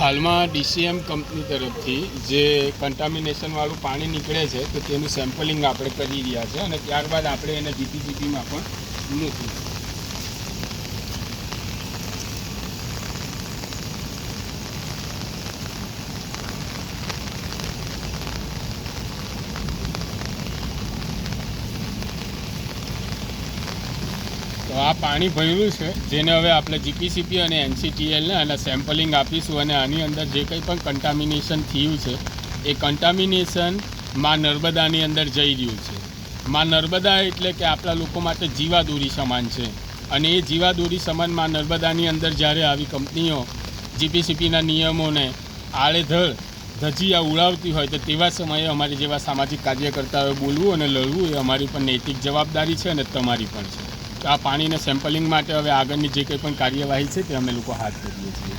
હાલમાં DCM company તરફથી જે કન્ટામિનેશનવાળું પાણી નીકળે છે તો તેનું સેમ્પલિંગ આપણે કરી રહ્યા છે અને ત્યારબાદ આપણે એને જીપીસીપીમાં પણ મૂકીશું. તો આ પાણી ભર્યું છે જેને હવે આપણે જીપીસીપી અને એનસીટીએલને અને સેમ્પલિંગ આપીશું અને આની અંદર જે કંઈ પણ કન્ટામિનેશન થયું છે એ કન્ટામિનેશન માં નર્મદાની અંદર જઈ રહ્યું છે. માં નર્મદા એટલે કે આપણા લોકો માટે જીવાદોરી સમાન છે અને એ જીવાદોરી સમાન માં નર્મદાની અંદર જ્યારે આવી કંપનીઓ જીપીસીપીના નિયમોને આડેધડ ધજીયા ઉડાવતી હોય તો તેવા સમયે અમારી જેવા સામાજિક કાર્યકર્તાઓએ બોલવું અને લડવું એ અમારી પણ નૈતિક જવાબદારી છે અને તમારી પણ છે. તો આ પાણીને સેમ્પલિંગ માટે હવે આગળની જે કંઈ પણ કાર્યવાહી છે તે અમે લોકો હાથ ધરીએ છીએ.